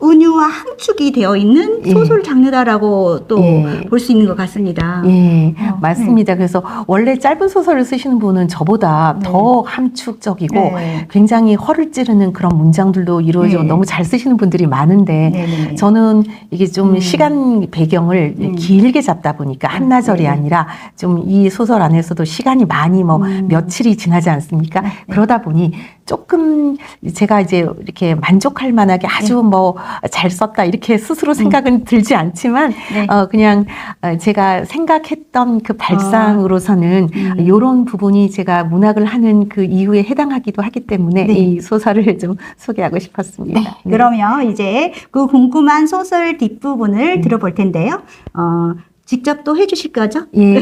은유와 공구와 함축이 되어 있는 예. 소설 장르다라고 또 예. 볼 수 있는 것 같습니다. 예, 맞습니다. 그래서 원래 짧은 소설을 쓰시는 분은 저보다 더 함축적이고 네. 굉장히 허를 찌르는 그런 문장들도 이루어져 네. 너무 잘 쓰시는 분들이 많은데 네네. 저는 이게 좀 시간 배경을 길게 잡다 보니까 한나절이 아니라 좀 이 소설 안에서도 시간이 많이 뭐 며칠이 지나지 않습니까? 그러다 보니 조금 제가 이제 이렇게 만족할 만하게 아주 뭐 잘 썼다 이렇게 스스로 생각은 들지 않지만 네. 그냥 제가 생각했던 그 발상으로서는 이런 부분이 제가 문학을 하는 그 이유에 해당하기도 하기 때문에 네. 이 소설을 좀 소개하고 싶었습니다. 네. 그러면 이제 그 궁금한 소설 뒷부분을 들어볼 텐데요. 직접 또 해주실 거죠? 예.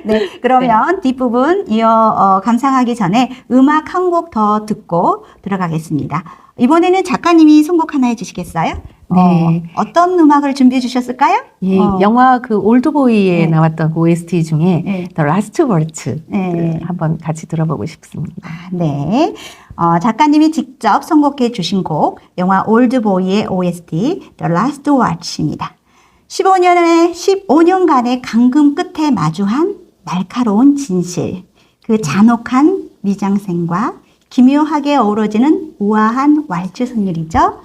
네. 그러면 뒷부분 이어 감상하기 전에 음악 한 곡 더 듣고 들어가겠습니다. 이번에는 작가님이 선곡 하나 해주시겠어요? 네. 어떤 음악을 준비해 주셨을까요? 예, 영화 그 올드보이에 네. 나왔던 그 OST 중에 네. The Last Waltz 네. 한번 같이 들어보고 싶습니다. 네. 작가님이 직접 선곡해 주신 곡, 영화 올드보이의 OST, The Last Watch입니다. 15년간의 감금 끝에 마주한 날카로운 진실, 그 잔혹한 미장센과 기묘하게 어우러지는 우아한 왈츠 선율이죠.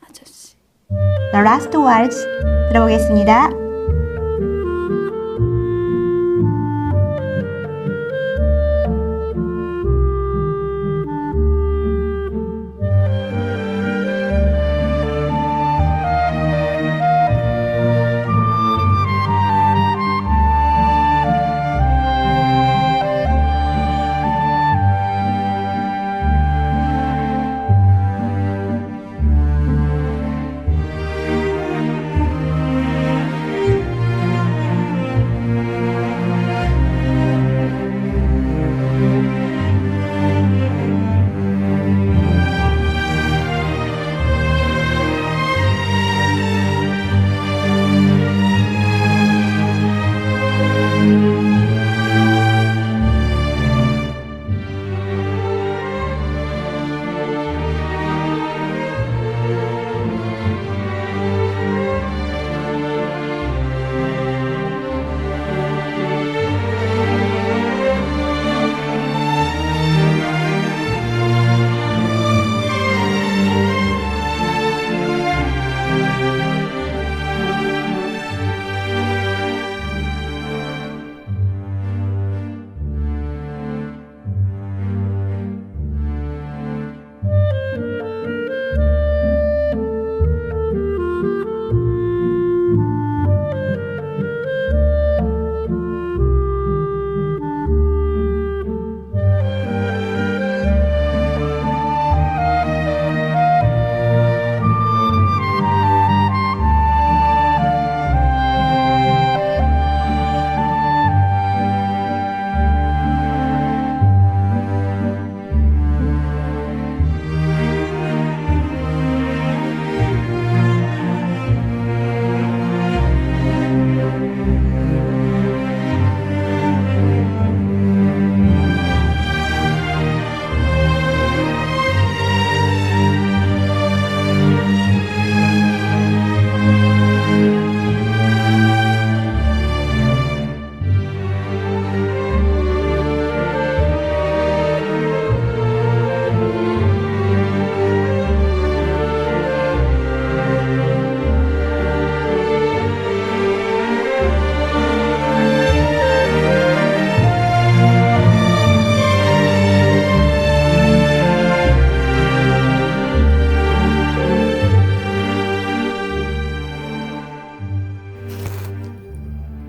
아저씨. The Last Waltz 들어보겠습니다.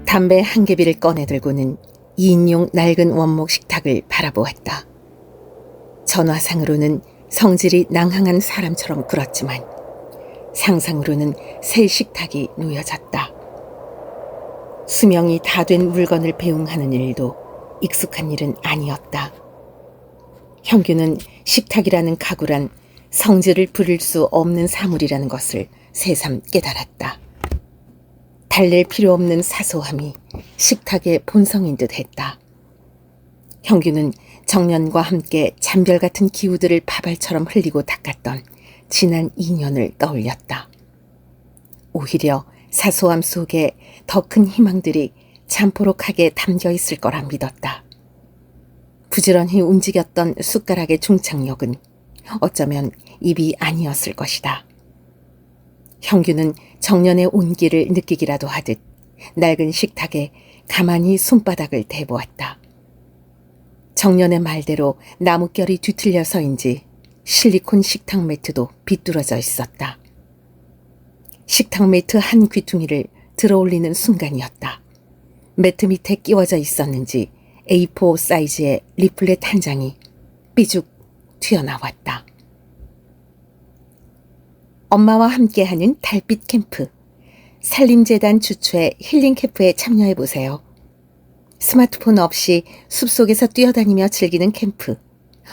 담배 한 개비를 꺼내들고는 2인용 낡은 원목 식탁을 바라보았다. 전화상으로는 성질이 낭항한 사람처럼 굴었지만 상상으로는 새 식탁이 놓여졌다. 수명이 다 된 물건을 배웅하는 일도 익숙한 일은 아니었다. 형규는 식탁이라는 가구란 성질을 부릴 수 없는 사물이라는 것을 새삼 깨달았다. 달랠 필요 없는 사소함이 식탁의 본성인 듯 했다. 형규는 정년과 함께 잔별 같은 기우들을 파발처럼 흘리고 닦았던 지난 2년을 떠올렸다. 오히려 사소함 속에 더 큰 희망들이 잠포록하게 담겨 있을 거라 믿었다. 부지런히 움직였던 숟가락의 중착력은 어쩌면 입이 아니었을 것이다. 형규는 정년의 온기를 느끼기라도 하듯 낡은 식탁에 가만히 손바닥을 대보았다. 정년의 말대로 나뭇결이 뒤틀려서인지 실리콘 식탁 매트도 비뚤어져 있었다. 식탁 매트 한 귀퉁이를 들어올리는 순간이었다. 매트 밑에 끼워져 있었는지 A4 사이즈의 리플렛 한 장이 삐죽 튀어나왔다. 엄마와 함께하는 달빛 캠프, 산림재단 주최 힐링 캠프에 참여해보세요. 스마트폰 없이 숲속에서 뛰어다니며 즐기는 캠프,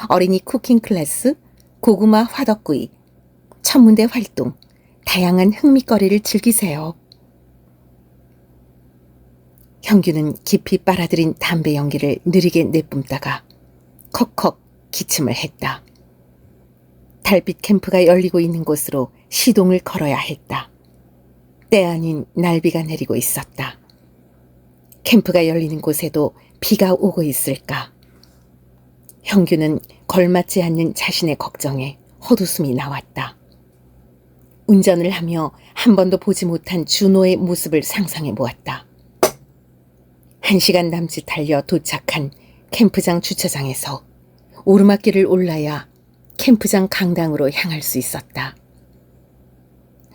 어린이 쿠킹 클래스, 고구마 화덕구이, 천문대 활동, 다양한 흥미거리를 즐기세요. 형규는 깊이 빨아들인 담배 연기를 느리게 내뿜다가 컥컥 기침을 했다. 달빛 캠프가 열리고 있는 곳으로 시동을 걸어야 했다. 때 아닌 날비가 내리고 있었다. 캠프가 열리는 곳에도 비가 오고 있을까? 형규는 걸맞지 않는 자신의 걱정에 헛웃음이 나왔다. 운전을 하며 한 번도 보지 못한 준호의 모습을 상상해 보았다. 1시간 남짓 달려 도착한 캠프장 주차장에서 오르막길을 올라야 캠프장 강당으로 향할 수 있었다.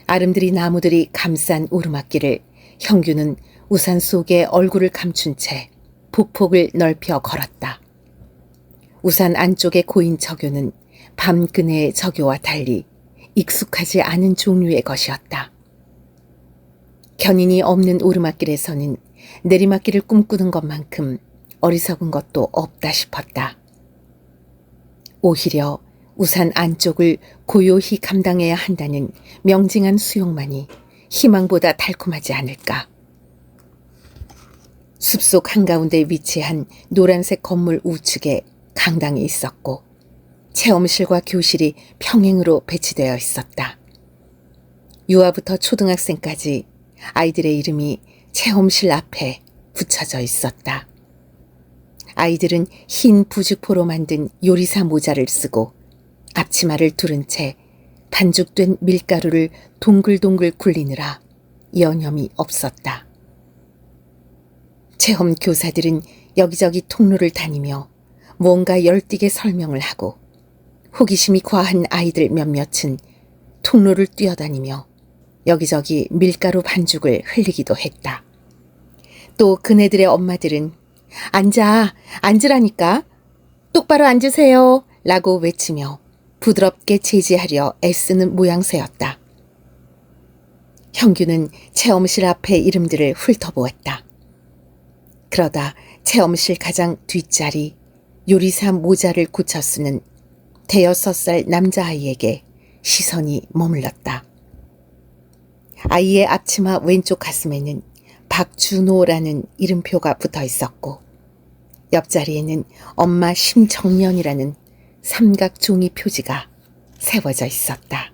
아름드리 나무들이 감싼 오르막길을 형규는 우산 속에 얼굴을 감춘 채 폭폭을 넓혀 걸었다. 우산 안쪽에 고인 저교는 밤 그네의 저교와 달리 익숙하지 않은 종류의 것이었다. 견인이 없는 오르막길에서는 내리막길을 꿈꾸는 것만큼 어리석은 것도 없다 싶었다. 오히려 우산 안쪽을 고요히 감당해야 한다는 명징한 수용만이 희망보다 달콤하지 않을까. 숲속 한가운데 위치한 노란색 건물 우측에 강당이 있었고 체험실과 교실이 평행으로 배치되어 있었다. 유아부터 초등학생까지 아이들의 이름이 체험실 앞에 붙여져 있었다. 아이들은 흰 부직포로 만든 요리사 모자를 쓰고 앞치마를 두른 채 반죽된 밀가루를 동글동글 굴리느라 여념이 없었다. 체험 교사들은 여기저기 통로를 다니며 뭔가 열띠게 설명을 하고 호기심이 과한 아이들 몇몇은 통로를 뛰어다니며 여기저기 밀가루 반죽을 흘리기도 했다. 또 그네들의 엄마들은 앉으라니까, 똑바로 앉으세요 라고 외치며 부드럽게 제지하려 애쓰는 모양새였다. 형규는 체험실 앞의 이름들을 훑어보았다. 그러다 체험실 가장 뒷자리 요리사 모자를 고쳐 쓰는 5살 남자아이에게 시선이 머물렀다. 아이의 앞치마 왼쪽 가슴에는 박준호라는 이름표가 붙어 있었고 옆자리에는 엄마 심정년이라는 삼각 종이 표지가 세워져 있었다.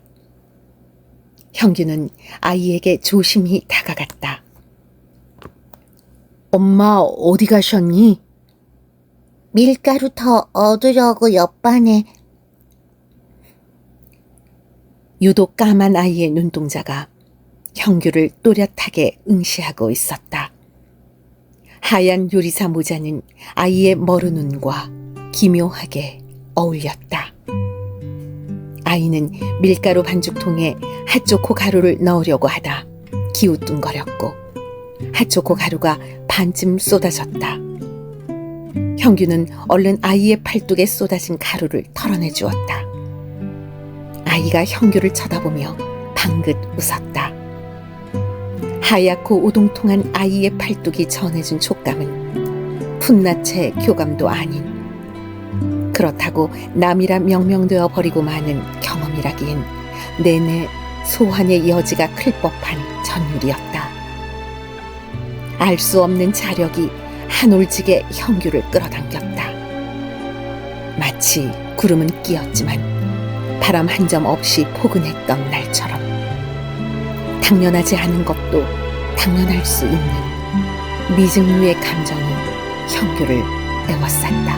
형규는 아이에게 조심히 다가갔다. 엄마 어디 가셨니? 밀가루 더 얻으려고 옆반에. 유독 까만 아이의 눈동자가 형규를 또렷하게 응시하고 있었다. 하얀 요리사 모자는 아이의 머리눈과 기묘하게 어울렸다. 아이는 밀가루 반죽통에 핫초코 가루를 넣으려고 하다 기우뚱거렸고 핫초코 가루가 반쯤 쏟아졌다. 형규는 얼른 아이의 팔뚝에 쏟아진 가루를 털어내 주었다. 아이가 형규를 쳐다보며 방긋 웃었다. 하얗고 오동통한 아이의 팔뚝이 전해준 촉감은 풋나체 교감도 아닌, 그렇다고 남이라 명명되어 버리고 마는 경험이라기엔 내내 소환의 여지가 클 법한 전율이었다. 알 수 없는 자력이 한올지게 형규를 끌어당겼다. 마치 구름은 끼었지만 바람 한 점 없이 포근했던 날처럼 당연하지 않은 것도 당연할 수 있는 미증유의 감정이 형규를 에워싼다.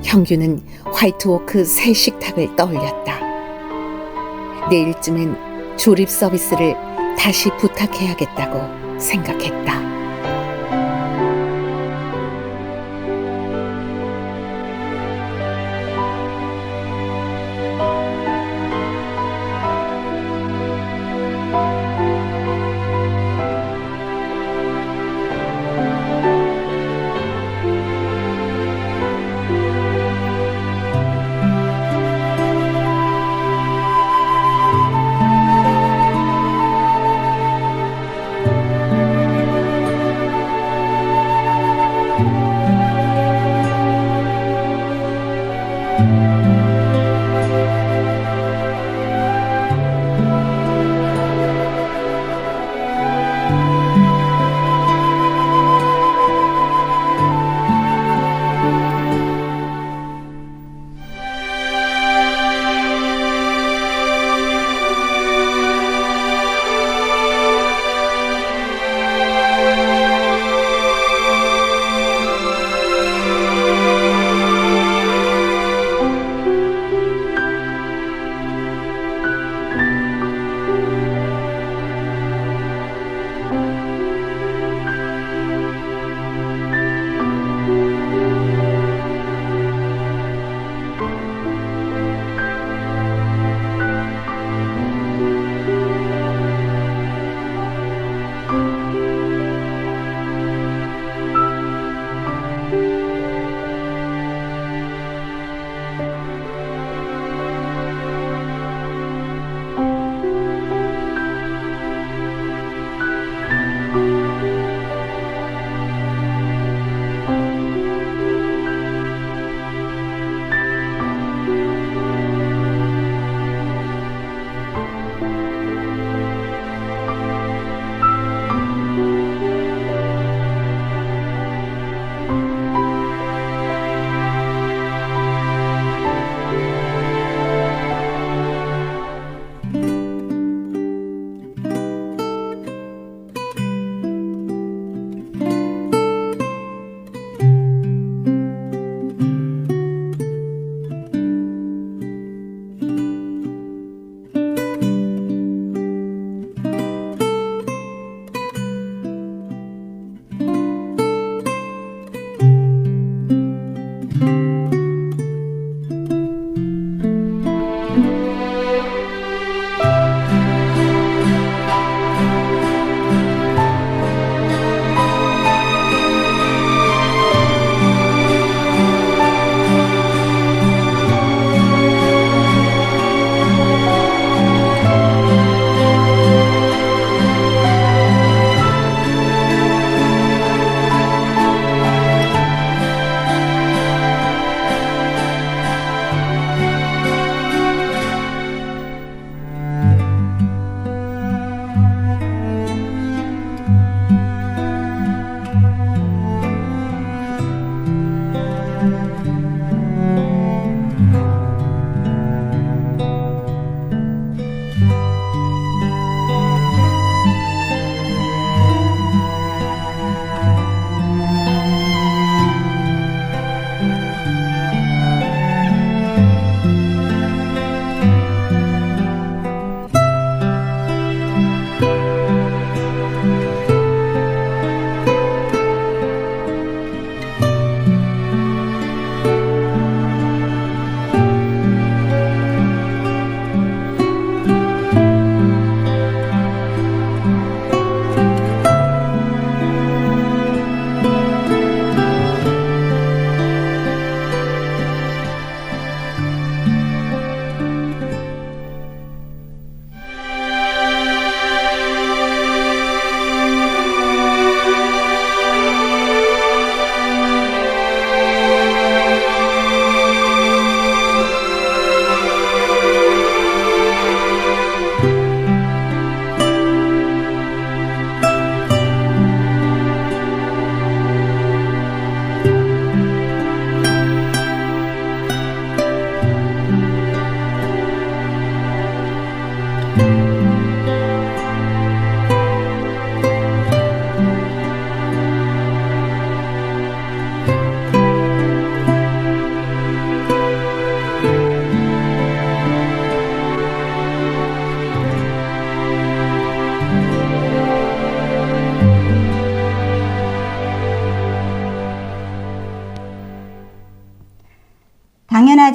형규는 화이트오크 새 식탁을 떠올렸다. 내일쯤엔 조립 서비스를 다시 부탁해야겠다고 생각했다.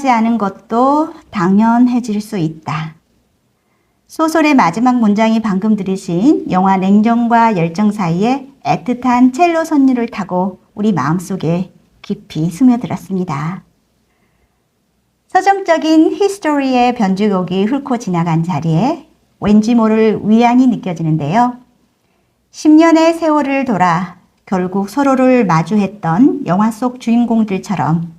원하지 않은 것도 당연해질 수 있다. 소설의 마지막 문장이 방금 들으신 영화 냉정과 열정 사이에 애틋한 첼로 선율을 타고 우리 마음속에 깊이 스며들었습니다. 서정적인 히스토리의 변주곡이 훑고 지나간 자리에 왠지 모를 위안이 느껴지는데요. 10년의 세월을 돌아 결국 서로를 마주했던 영화 속 주인공들처럼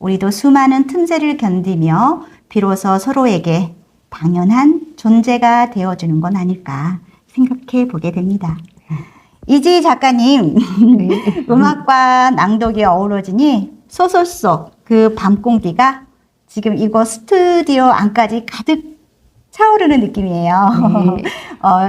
우리도 수많은 틈새를 견디며 비로소 서로에게 당연한 존재가 되어주는 건 아닐까 생각해 보게 됩니다. 이지희 작가님, 음악과 낭독이 어우러지니 소설 속 그 밤공기가 지금 이곳 스튜디오 안까지 가득 차오르는 느낌이에요.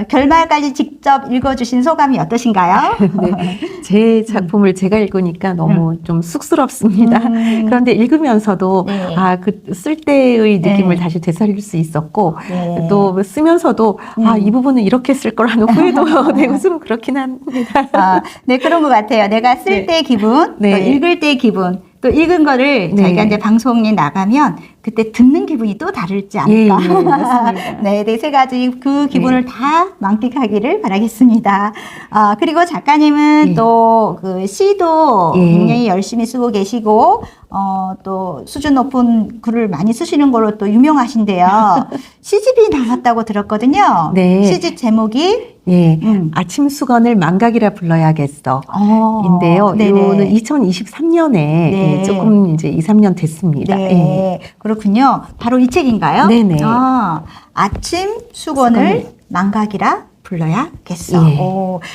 결말까지 직접 읽어주신 소감이 어떠신가요? 네, 제 작품을 제가 읽으니까 너무 좀 쑥스럽습니다. 그런데 읽으면서도 네. 그 쓸 때의 느낌을 네. 다시 되살릴 수 있었고 네. 또 쓰면서도 이 부분은 이렇게 쓸 걸 하는 후회도 되고 좀 그렇긴 합니다. 네, 그런 것 같아요. 내가 쓸 네. 때 기분, 네. 또 읽을 때 기분, 또 읽은 거를 네. 저희가 이제 방송에 나가면 그때 듣는 기분이 또 다르지 않을까. 예, 맞습니다. 네, 네, 세 가지 그 기분을 네. 다 만끽하기를 바라겠습니다. 그리고 작가님은 예. 또 그 시도 예. 굉장히 열심히 쓰고 계시고, 또 수준 높은 글을 많이 쓰시는 걸로 또 유명하신데요. 시집이 나왔다고 들었거든요. 네. 시집 제목이 예, 아침 수건을 망각이라 불러야겠어. 인데요. 네네. 이거는 2023년에 네. 조금 이제 2, 3년 됐습니다. 네, 그렇군요. 바로 이 책인가요? 네네. 아침 수건을 망각이라 불러야겠어. 예.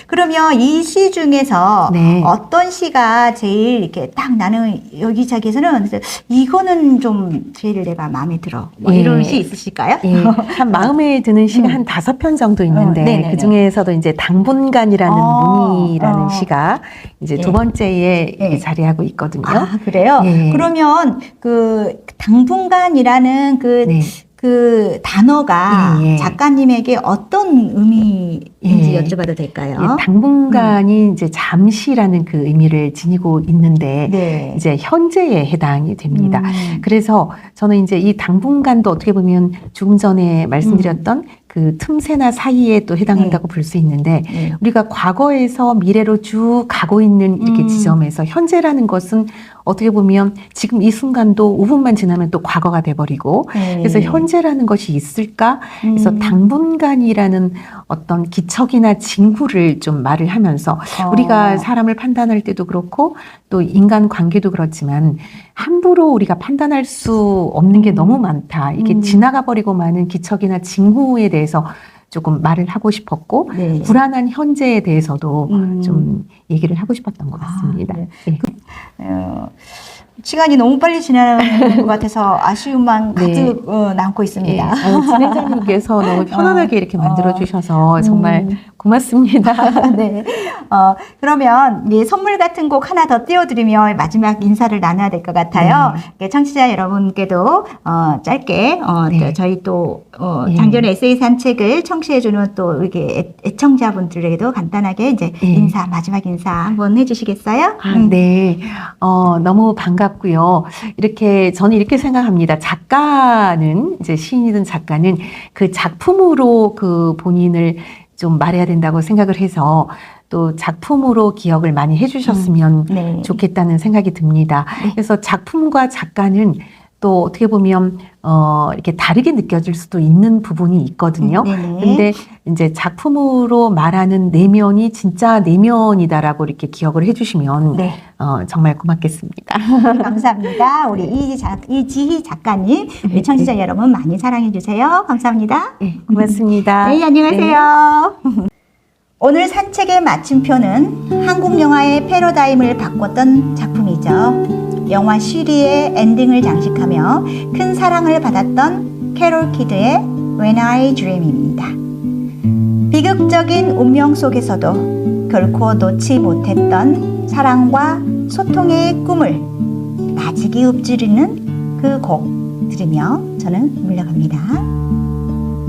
그러면 이 시 중에서 네. 어떤 시가 제일 이렇게 딱 나는 여기저기에서는 이거는 좀 제일 내가 마음에 들어. 뭐 예. 이런 시 있으실까요? 예, 한 마음에 드는 시가 한 5편 정도 있는데 네네네. 그 중에서도 이제 당분간이라는 문이라는 어. 시가 이제 예. 두 번째에 예. 자리하고 있거든요. 그래요? 예. 그러면 그 당분간이라는 네. 그 단어가 예, 예. 작가님에게 어떤 의미인지 예. 여쭤봐도 될까요? 예, 당분간이 이제 잠시라는 그 의미를 지니고 있는데 네. 이제 현재에 해당이 됩니다. 그래서 저는 이제 이 당분간도 어떻게 보면 조금 전에 말씀드렸던 그 틈새나 사이에 또 해당한다고 볼 수 있는데 네. 우리가 과거에서 미래로 쭉 가고 있는 이렇게 지점에서 현재라는 것은 어떻게 보면 지금 이 순간도 5분만 지나면 또 과거가 돼버리고 네. 그래서 현재라는 것이 있을까? 그래서 당분간이라는 어떤 기척이나 징후를 좀 말을 하면서 우리가 사람을 판단할 때도 그렇고 또 인간 관계도 그렇지만 함부로 우리가 판단할 수 없는 게 너무 많다. 이게 지나가 버리고 마는 기척이나 징후에 대해서 조금 말을 하고 싶었고 네. 불안한 현재에 대해서도 좀 얘기를 하고 싶었던 것 같습니다. 네. 예. 시간이 너무 빨리 지나는 것 같아서 아쉬움만 네. 가득 남고 예. 있습니다. 진행자님께서 너무 편안하게 이렇게 만들어주셔서 정말 고맙습니다. 네. 그러면 이 선물 같은 곡 하나 더 띄워드리며 마지막 인사를 나눠야 될 것 같아요. 청취자 여러분께도 짧게 네. 저희 또 예. 장전의 에세이 산책을 청취해주는 또 이렇게 애청자분들에게도 간단하게 이제 예. 인사 마지막 인사 한번 해주시겠어요? 네. 너무 반갑고요. 이렇게 저는 이렇게 생각합니다. 작가는 이제 시인이든 작가는 그 작품으로 그 본인을 좀 말해야 된다고 생각을 해서 또 작품으로 기억을 많이 해주셨으면 네. 좋겠다는 생각이 듭니다. 그래서 작품과 작가는 또 어떻게 보면 이렇게 다르게 느껴질 수도 있는 부분이 있거든요. 네네. 근데 이제 작품으로 말하는 내면이 진짜 내면이다라고 이렇게 기억을 해주시면 네. 정말 고맙겠습니다. 감사합니다. 우리 이지희 작가님, 우리 청취자 여러분 많이 사랑해 주세요. 감사합니다. 네, 고맙습니다. 네, 안녕하세요. 오늘 산책의 마침표는 한국 영화의 패러다임을 바꿨던 작품이죠. 영화 쉬리의 엔딩을 장식하며 큰 사랑을 받았던 캐롤 키드의 When I Dream입니다. 비극적인 운명 속에서도 결코 놓지 못했던 사랑과 소통의 꿈을 나직이 읊조리는 그 곡 들으며 저는 물러갑니다.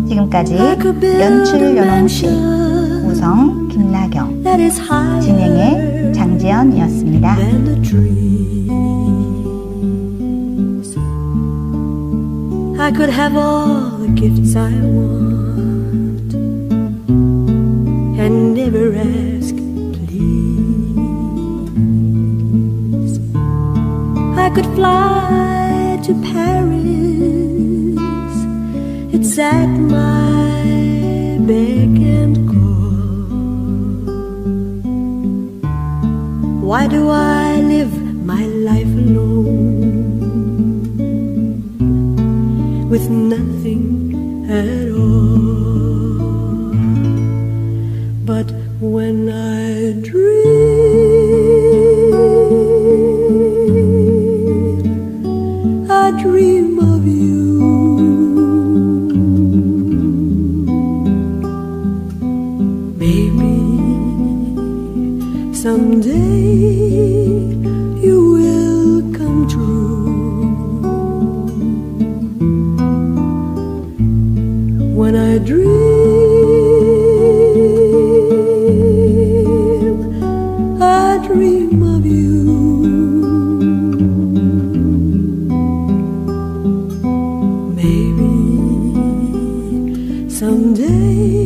지금까지 연출 연홍씨, 구성 김나경, 진행의 장지연이었습니다. I could have all the gifts I want and never ask please. I could fly to Paris, it's at my beck and call. Why do I live my life alone with nothing at all? But when I dream of you. Maybe someday you will come true. When I dream of you. Maybe someday